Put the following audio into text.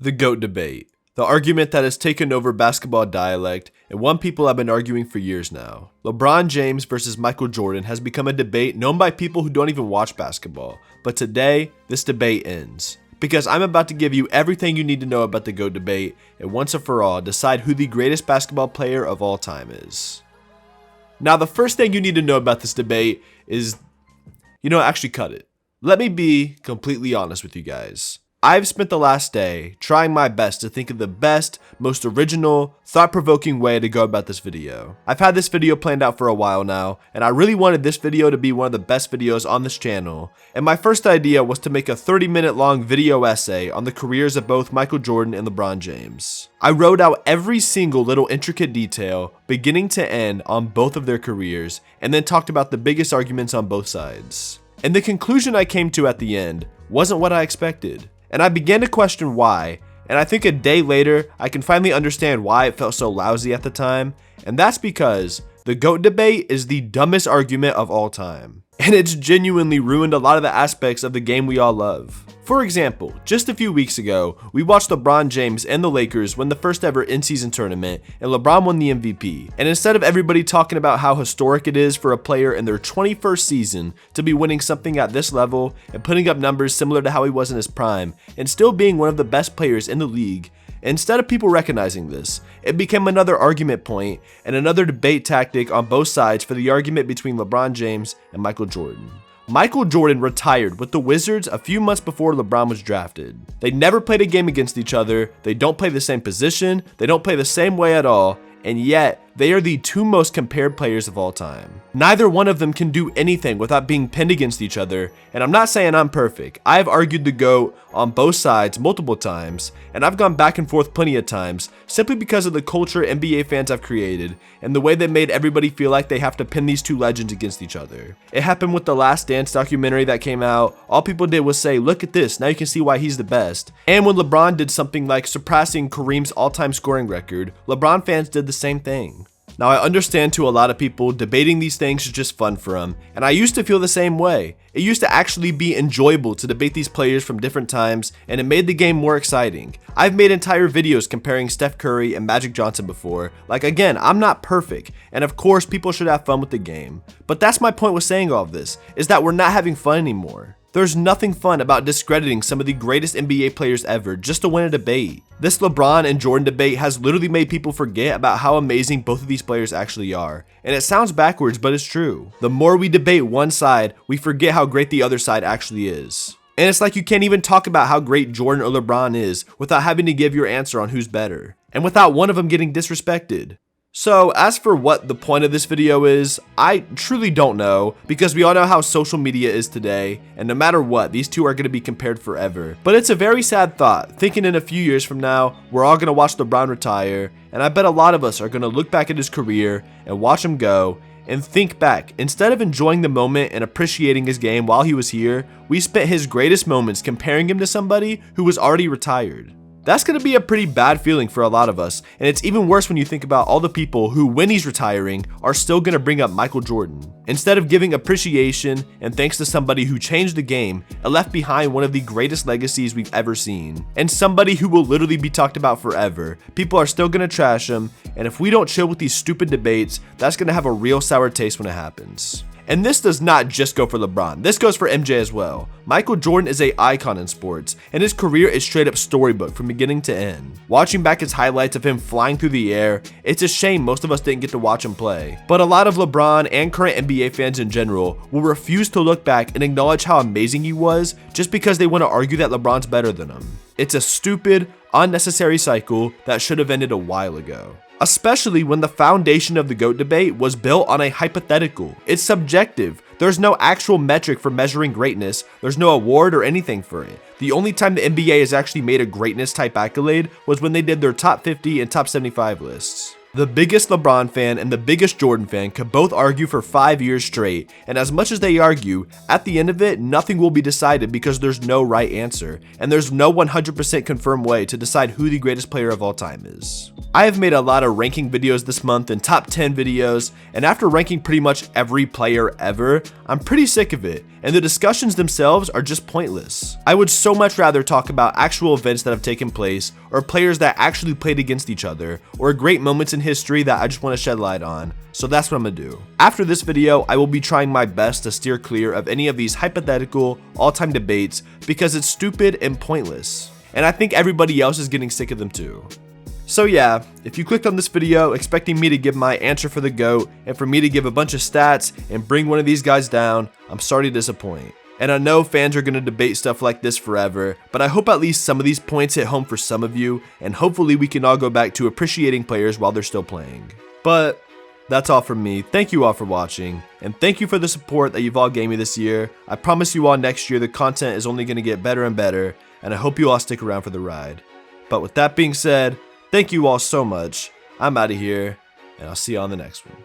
The GOAT debate. The argument that has taken over basketball dialect and one people have been arguing for years now. LeBron James versus Michael Jordan has become a debate known by people who don't even watch basketball. But today, this debate ends. Because I'm about to give you everything you need to know about the GOAT debate and once and for all decide who the greatest basketball player of all time is. Now the first thing you need to know about this debate is, actually cut it. Let me be completely honest with you guys. I've spent the last day trying my best to think of the best, most original, thought-provoking way to go about this video. I've had this video planned out for a while now, and I really wanted this video to be one of the best videos on this channel. And my first idea was to make a 30-minute long video essay on the careers of both Michael Jordan and LeBron James. I wrote out every single little intricate detail, beginning to end, on both of their careers, and then talked about the biggest arguments on both sides. And the conclusion I came to at the end wasn't what I expected. And I began to question why, and I think a day later, I can finally understand why it felt so lousy at the time, and that's because the GOAT debate is the dumbest argument of all time. And it's genuinely ruined a lot of the aspects of the game we all love. For example, just a few weeks ago, we watched LeBron James and the Lakers win the first ever in-season tournament, and LeBron won the MVP. And instead of everybody talking about how historic it is for a player in their 21st season to be winning something at this level and putting up numbers similar to how he was in his prime, and still being one of the best players in the league, instead of people recognizing this, it became another argument point and another debate tactic on both sides for the argument between LeBron James and Michael Jordan. Michael Jordan retired with the Wizards a few months before LeBron was drafted. They never played a game against each other, they don't play the same position, they don't play the same way at all, and yet they are the two most compared players of all time. Neither one of them can do anything without being pinned against each other, and I'm not saying I'm perfect. I have argued the GOAT on both sides multiple times, and I've gone back and forth plenty of times simply because of the culture NBA fans have created and the way they made everybody feel like they have to pin these two legends against each other. It happened with the Last Dance documentary that came out. All people did was say, look at this, now you can see why he's the best. And when LeBron did something like surpassing Kareem's all-time scoring record, LeBron fans did the same thing. Now I understand to a lot of people debating these things is just fun for them, and I used to feel the same way. It used to actually be enjoyable to debate these players from different times, and it made the game more exciting. I've made entire videos comparing Steph Curry and Magic Johnson before. Like, again, I'm not perfect, and of course people should have fun with the game. But that's my point with saying all of this, is that we're not having fun anymore. There's nothing fun about discrediting some of the greatest NBA players ever just to win a debate. This LeBron and Jordan debate has literally made people forget about how amazing both of these players actually are. And it sounds backwards, but it's true. The more we debate one side, we forget how great the other side actually is. And it's like you can't even talk about how great Jordan or LeBron is without having to give your answer on who's better, and without one of them getting disrespected. So as for what the point of this video is, I truly don't know, because we all know how social media is today, and no matter what, these two are going to be compared forever. But it's a very sad thought, thinking in a few years from now, we're all going to watch LeBron retire, and I bet a lot of us are going to look back at his career and watch him go, and think back. Instead of enjoying the moment and appreciating his game while he was here, we spent his greatest moments comparing him to somebody who was already retired. That's going to be a pretty bad feeling for a lot of us, and it's even worse when you think about all the people who, when he's retiring, are still going to bring up Michael Jordan. Instead of giving appreciation and thanks to somebody who changed the game and left behind one of the greatest legacies we've ever seen, and somebody who will literally be talked about forever, people are still going to trash him, and if we don't chill with these stupid debates, that's going to have a real sour taste when it happens. And this does not just go for LeBron, this goes for MJ as well. Michael Jordan is an icon in sports, and his career is straight up storybook from beginning to end. Watching back his highlights of him flying through the air, it's a shame most of us didn't get to watch him play. But a lot of LeBron and current NBA fans in general will refuse to look back and acknowledge how amazing he was just because they want to argue that LeBron's better than him. It's a stupid, unnecessary cycle that should have ended a while ago. Especially when the foundation of the GOAT debate was built on a hypothetical. It's subjective. There's no actual metric for measuring greatness. There's no award or anything for it. The only time the NBA has actually made a greatness type accolade was when they did their top 50 and top 75 lists. The biggest LeBron fan and the biggest Jordan fan could both argue for 5 years straight, and as much as they argue, at the end of it, nothing will be decided because there's no right answer, and there's no 100% confirmed way to decide who the greatest player of all time is. I have made a lot of ranking videos this month and top 10 videos, and after ranking pretty much every player ever, I'm pretty sick of it, and the discussions themselves are just pointless. I would so much rather talk about actual events that have taken place, or players that actually played against each other, or great moments in history that I just want to shed light on. So that's what I'm gonna do. After this video, I will be trying my best to steer clear of any of these hypothetical, all-time debates because it's stupid and pointless. And I think everybody else is getting sick of them too. So yeah, if you clicked on this video expecting me to give my answer for the GOAT and for me to give a bunch of stats and bring one of these guys down, I'm sorry to disappoint. And I know fans are going to debate stuff like this forever, but I hope at least some of these points hit home for some of you, and hopefully we can all go back to appreciating players while they're still playing. But that's all from me. Thank you all for watching, and thank you for the support that you've all gave me this year. I promise you all next year the content is only going to get better and better, and I hope you all stick around for the ride. But with that being said, thank you all so much. I'm out of here, and I'll see you on the next one.